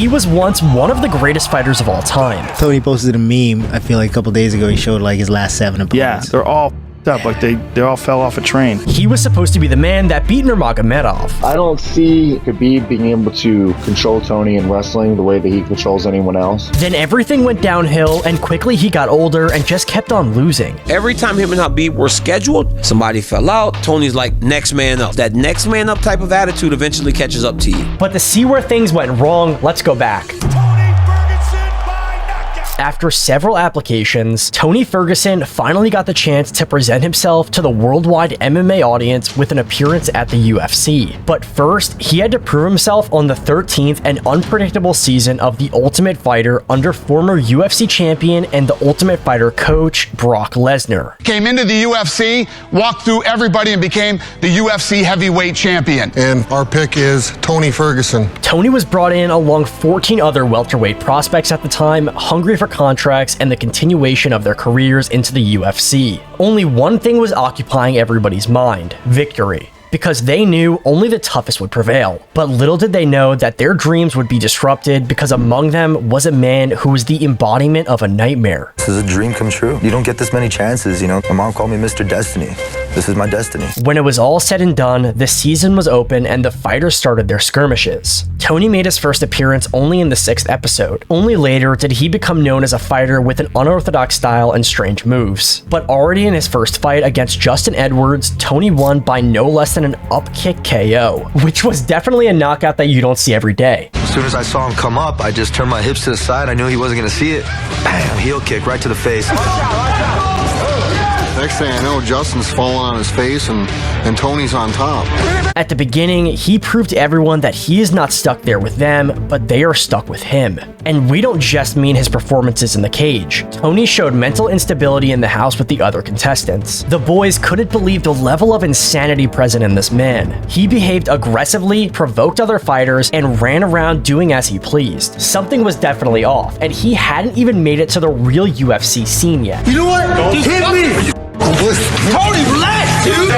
He was once one of the greatest fighters of all time. Tony posted a meme, I feel like a couple days ago, he showed like his last 7 opponents. Yeah, they're all up, like they all fell off a train. He was supposed to be the man that beat Nurmagomedov. I don't see Khabib being able to control Tony in wrestling the way that he controls anyone else. Then everything went downhill, and quickly he got older and just kept on losing. Every time him and Khabib were scheduled, somebody fell out. Tony's like, next man up. That next man up type of attitude eventually catches up to you. But to see where things went wrong, let's go back. After several applications, Tony Ferguson finally got the chance to present himself to the worldwide MMA audience with an appearance at the UFC. But first, he had to prove himself on the 13th and unpredictable season of The Ultimate Fighter under former UFC champion and The Ultimate Fighter coach, Brock Lesnar. Came into the UFC, walked through everybody and became the UFC heavyweight champion. And our pick is Tony Ferguson. Tony was brought in along 14 other welterweight prospects at the time, hungry for contracts and the continuation of their careers into the UFC. Only one thing was occupying everybody's mind: victory. Because they knew only the toughest would prevail. But little did they know that their dreams would be disrupted because among them was a man who was the embodiment of a nightmare. This is a dream come true. You don't get this many chances, you know. My mom called me Mr. Destiny. This is my destiny. When it was all said and done, the season was open and the fighters started their skirmishes. Tony made his first appearance only in the 6th episode. Only later did he become known as a fighter with an unorthodox style and strange moves. But already in his first fight against Justin Edwards, Tony won by no less than an up kick KO, which was definitely a knockout that you don't see every day. As soon as I saw him come up, I just turned my hips to the side. I knew he wasn't going to see it. Bam, heel kick right to the face. Next thing I know, Justin's falling on his face and Tony's on top. At the beginning, he proved to everyone that he is not stuck there with them, but they are stuck with him. And we don't just mean his performances in the cage. Tony showed mental instability in the house with the other contestants. The boys couldn't believe the level of insanity present in this man. He behaved aggressively, provoked other fighters, and ran around doing as he pleased. Something was definitely off, and he hadn't even made it to the real UFC scene yet. You know what? Hit me! Tony, relax, dude!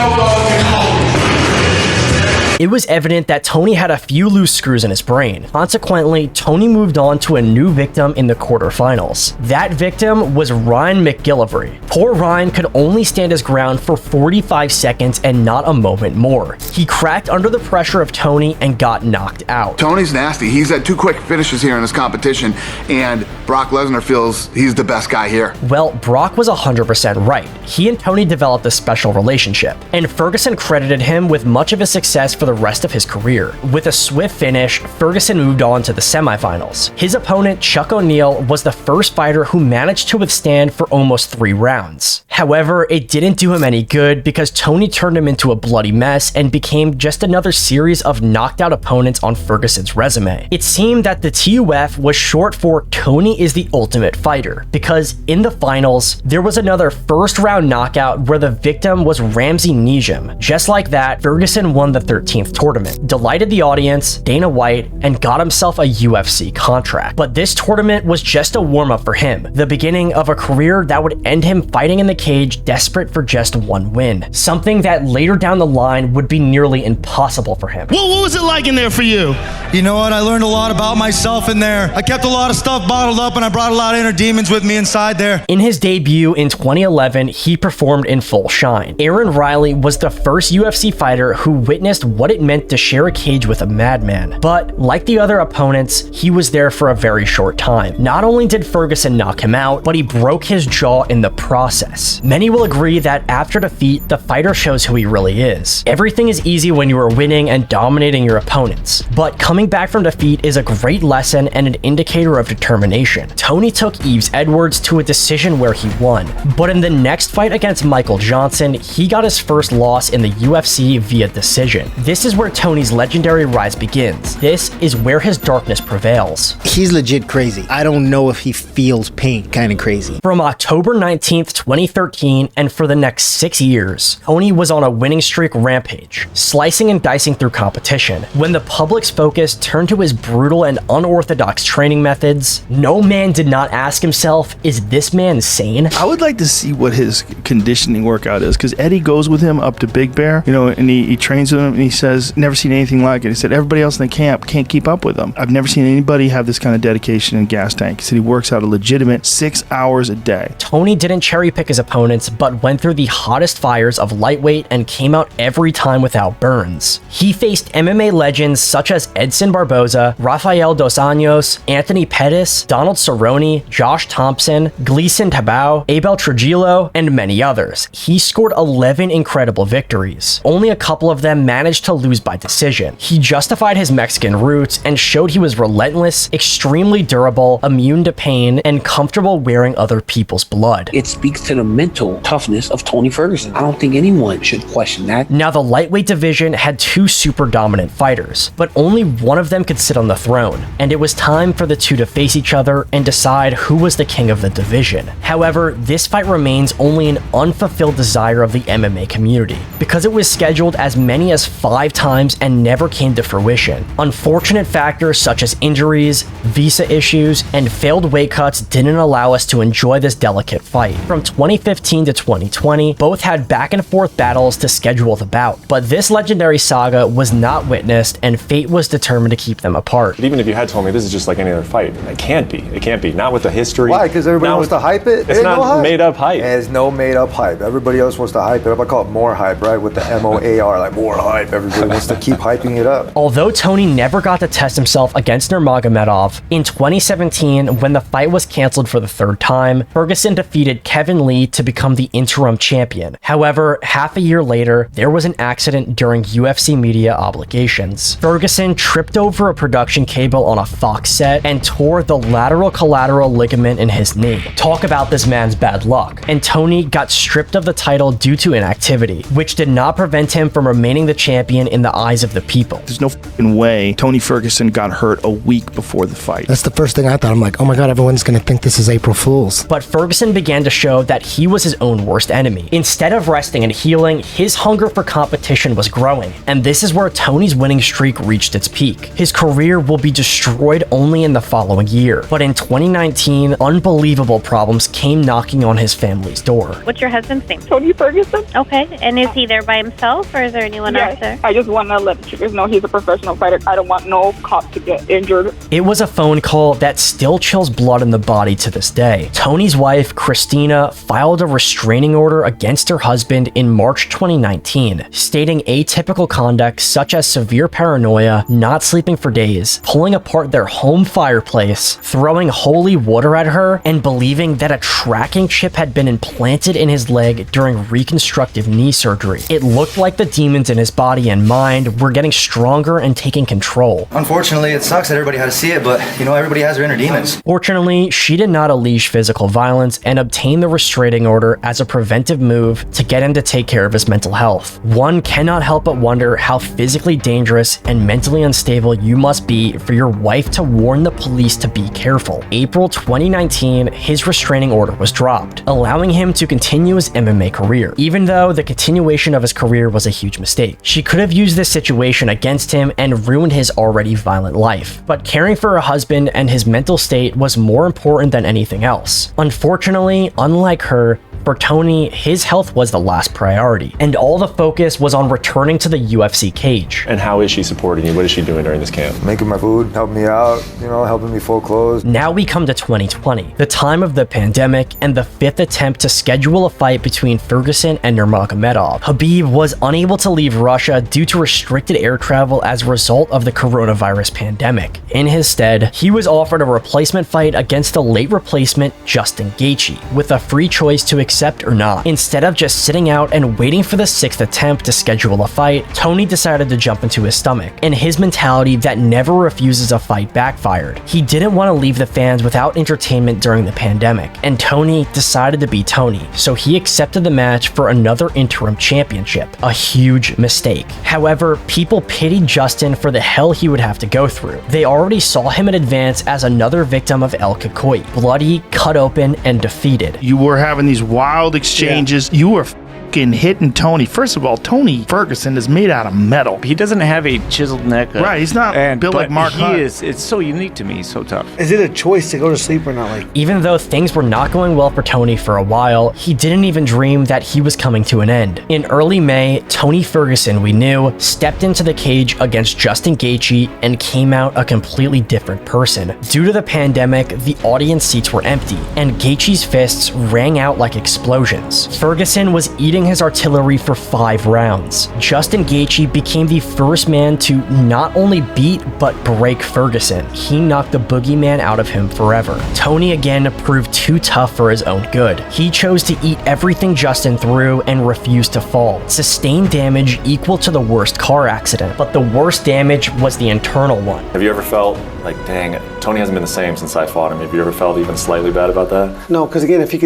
It was evident that Tony had a few loose screws in his brain. Consequently, Tony moved on to a new victim in the quarterfinals. That victim was Ryan McGillivray. Poor Ryan could only stand his ground for 45 seconds and not a moment more. He cracked under the pressure of Tony and got knocked out. Tony's nasty. He's had 2 quick finishes here in this competition, and Brock Lesnar feels he's the best guy here. Well, Brock was 100% right. He and Tony developed a special relationship, and Ferguson credited him with much of his success for the rest of his career. With a swift finish, Ferguson moved on to the semifinals. His opponent, Chuck O'Neal, was the first fighter who managed to withstand for almost 3 rounds. However, it didn't do him any good because Tony turned him into a bloody mess and became just another series of knocked out opponents on Ferguson's resume. It seemed that the TUF was short for Tony is the Ultimate Fighter, because in the finals, there was another first round knockout where the victim was Ramsey Nijem. Just like that, Ferguson won the 13th tournament, delighted the audience, Dana White, and got himself a UFC contract. But this tournament was just a warm-up for him, the beginning of a career that would end him fighting in the cage, desperate for just 1 win. Something that later down the line would be nearly impossible for him. What was it like in there for you? You know what? I learned a lot about myself in there. I kept a lot of stuff bottled up and I brought a lot of inner demons with me inside there. In his debut in 2011, he performed in full shine. Aaron Riley was the first UFC fighter who witnessed what it meant to share a cage with a madman. But like the other opponents, he was there for a very short time. Not only did Ferguson knock him out, but he broke his jaw in the process. Many will agree that after defeat, the fighter shows who he really is. Everything is easy when you are winning and dominating your opponents, but coming back from defeat is a great lesson and an indicator of determination. Tony took Yves Edwards to a decision where he won, but in the next fight against Michael Johnson, he got his first loss in the UFC via decision. This is where Tony's legendary rise begins. This is where his darkness prevails. He's legit crazy. I don't know if he feels pain. Kind of crazy. From October 19th, 2013, and for the next 6 years, Tony was on a winning streak rampage, slicing and dicing through competition. When the public's focus turned to his brutal and unorthodox training methods, no man did not ask himself, is this man sane? I would like to see what his conditioning workout is, because Eddie goes with him up to Big Bear, you know, and he trains with him, and he says says, never seen anything like it. He said, everybody else in the camp can't keep up with him. I've never seen anybody have this kind of dedication and gas tank. He said he works out a legitimate 6 hours a day. Tony didn't cherry pick his opponents, but went through the hottest fires of lightweight and came out every time without burns. He faced MMA legends such as Edson Barboza, Rafael Dos Anjos, Anthony Pettis, Donald Cerrone, Josh Thompson, Gleason Tabao, Abel Trujillo, and many others. He scored 11 incredible victories. Only a couple of them managed to lose by decision. He justified his Mexican roots and showed he was relentless, extremely durable, immune to pain, and comfortable wearing other people's blood. It speaks to the mental toughness of Tony Ferguson. I don't think anyone should question that. Now, the lightweight division had two super dominant fighters, but only one of them could sit on the throne, and it was time for the two to face each other and decide who was the king of the division. However, this fight remains only an unfulfilled desire of the MMA community, because it was scheduled as many as 5 times and never came to fruition. Unfortunate factors such as injuries, visa issues, and failed weight cuts didn't allow us to enjoy this delicate fight. From 2015 to 2020, both had back and forth battles to schedule the bout, but this legendary saga was not witnessed and fate was determined to keep them apart. But even if you had told me this is just like any other fight, it can't be. It can't be. Not with the history. Why? Because everybody wants to hype it? It's not made up hype. There's no made up hype. Everybody else wants to hype it up. I call it more hype, right? With the MOAR, like more hype. Everybody wants to keep hyping it up. Although Tony never got to test himself against Nurmagomedov, in 2017, when the fight was canceled for the 3rd time, Ferguson defeated Kevin Lee to become the interim champion. However, half a year later, there was an accident during UFC media obligations. Ferguson tripped over a production cable on a Fox set and tore the lateral collateral ligament in his knee. Talk about this man's bad luck. And Tony got stripped of the title due to inactivity, which did not prevent him from remaining the champion in the eyes of the people. There's no fucking way Tony Ferguson got hurt a week before the fight. That's the first thing I thought. I'm like, oh my God, everyone's going to think this is April Fool's. But Ferguson began to show that he was his own worst enemy. Instead of resting and healing, his hunger for competition was growing. And this is where Tony's winning streak reached its peak. His career will be destroyed only in the following year. But in 2019, unbelievable problems came knocking on his family's door. What's your husband's name? Tony Ferguson. Okay, and is he there by himself or is there anyone else there? I just want to let the chickens know he's a professional fighter. I don't want no cop to get injured. It was a phone call that still chills blood in the body to this day. Tony's wife, Christina, filed a restraining order against her husband in March 2019, stating atypical conduct such as severe paranoia, not sleeping for days, pulling apart their home fireplace, throwing holy water at her, and believing that a tracking chip had been implanted in his leg during reconstructive knee surgery. It looked like the demons in his body and mind were getting stronger and taking control. Unfortunately, it sucks that everybody had to see it, but you know, everybody has their inner demons. Fortunately, she did not unleash physical violence and obtained the restraining order as a preventive move to get him to take care of his mental health. One cannot help but wonder how physically dangerous and mentally unstable you must be for your wife to warn the police to be careful. April 2019, his restraining order was dropped, allowing him to continue his MMA career, even though the continuation of his career was a huge mistake. She could have used this situation against him and ruined his already violent life, but caring for her husband and his mental state was more important than anything else. Unfortunately, unlike her, for Tony, his health was the last priority, and all the focus was on returning to the UFC cage. And how is she supporting you? What is she doing during this camp? Making my food, helping me out, you know, helping me fold clothes. Now we come to 2020, the time of the pandemic and the 5th attempt to schedule a fight between Ferguson and Nurmagomedov. Khabib was unable to leave Russia due to restricted air travel as a result of the coronavirus pandemic. In his stead, he was offered a replacement fight against the late replacement Justin Gaethje, with a free choice to accept or not. Instead of just sitting out and waiting for the 6th attempt to schedule a fight, Tony decided to jump into his stomach, and his mentality that never refuses a fight backfired. He didn't want to leave the fans without entertainment during the pandemic, and Tony decided to be Tony, so he accepted the match for another interim championship, a huge mistake. However, people pitied Justin for the hell he would have to go through. They already saw him in advance as another victim of El Kikoy, bloody, cut open, and defeated. You were having these wild exchanges. You were poking, hitting Tony. First of all, Tony Ferguson is made out of metal. He doesn't have a chiseled neck. Right, he's not built like Mark Hunt. It's so unique to me. He's so tough. Is it a choice to go to sleep or not? Like, even though things were not going well for Tony for a while, he didn't even dream that he was coming to an end. In early May, Tony Ferguson, we knew, stepped into the cage against Justin Gaethje and came out a completely different person. Due to the pandemic, the audience seats were empty, and Gaethje's fists rang out like explosions. Ferguson was eating his artillery for 5 rounds. Justin Gaethje became the first man to not only beat but break Ferguson. He knocked the boogeyman out of him forever. Tony again proved too tough for his own good. He chose to eat everything Justin threw and refused to fall. Sustained damage equal to the worst car accident, but the worst damage was the internal one. Have you ever felt like, dang, Tony hasn't been the same since I fought him? Have you ever felt even slightly bad about that? no, because again, if he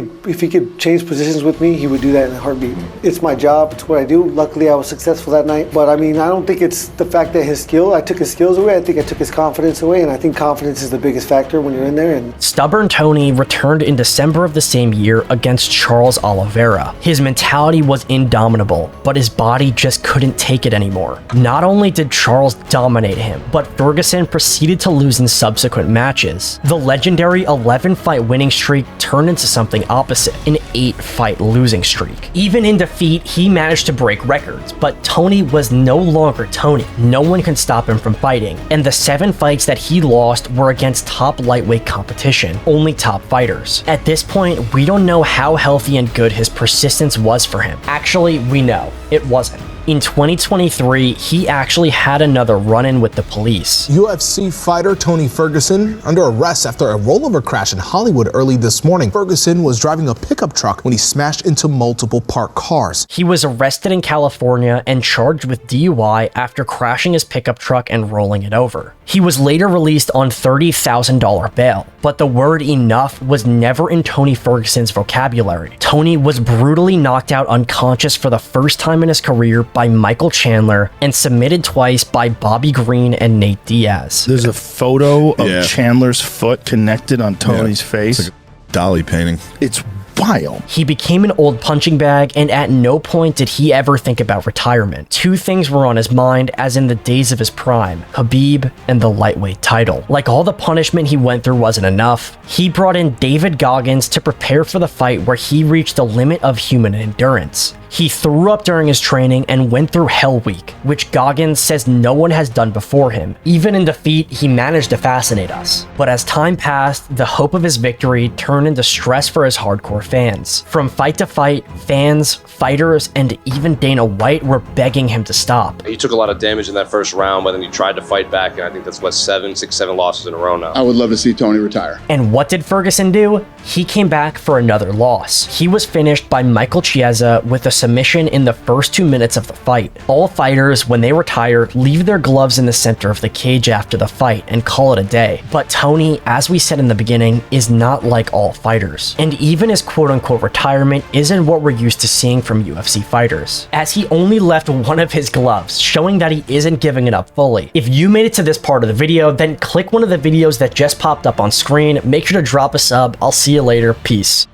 could change positions with me, he would do that in a heartbeat. It's my job. It's what I do. Luckily, I was successful that night. But I mean, I don't think it's the fact that I took his skills away. I think I took his confidence away, and I think confidence is the biggest factor when you're in there. And stubborn Tony returned in December of the same year against Charles Oliveira. His mentality was indomitable, but his body just couldn't take it anymore. Not only did Charles dominate him, but Ferguson proceeded to lose in subsequent matches. The legendary 11-fight winning streak turned into something opposite, an 8-fight losing streak. Even in defeat, he managed to break records, but Tony was no longer Tony. No one could stop him from fighting, and the 7 fights that he lost were against top lightweight competition, only top fighters. At this point, we don't know how healthy and good his persistence was for him. Actually, we know it wasn't. In 2023, he actually had another run-in with the police. UFC fighter Tony Ferguson under arrest after a rollover crash in Hollywood early this morning. Ferguson was driving a pickup truck when he smashed into multiple parked cars. He was arrested in California and charged with DUI after crashing his pickup truck and rolling it over. He was later released on $30,000 bail, but the word enough was never in Tony Ferguson's vocabulary. Tony was brutally knocked out unconscious for the first time in his career by Michael Chandler and submitted twice by Bobby Green and Nate Diaz. There's a photo of Chandler's foot connected on Tony's face. It's like a Dali painting. It's wild. He became an old punching bag, and at no point did he ever think about retirement. 2 things were on his mind, as in the days of his prime: Khabib and the lightweight title. Like all the punishment he went through wasn't enough, he brought in David Goggins to prepare for the fight where he reached the limit of human endurance. He threw up during his training and went through Hell Week, which Goggins says no one has done before him. Even in defeat, he managed to fascinate us. But as time passed, the hope of his victory turned into stress for his hardcore fans. From fight to fight, fans, fighters, and even Dana White were begging him to stop. He took a lot of damage in that first round, but then he tried to fight back, and I think that's what, 7 losses in a row now. I would love to see Tony retire. And what did Ferguson do? He came back for another loss. He was finished by Michael Chiesa with a submission in the first 2 minutes of the fight. All fighters, when they retire, leave their gloves in the center of the cage after the fight and call it a day. But Tony, as we said in the beginning, is not like all fighters. And even his quote-unquote retirement isn't what we're used to seeing from UFC fighters, as he only left one of his gloves, showing that he isn't giving it up fully. If you made it to this part of the video, then click one of the videos that just popped up on screen. Make sure to drop a sub. I'll see you later. Peace.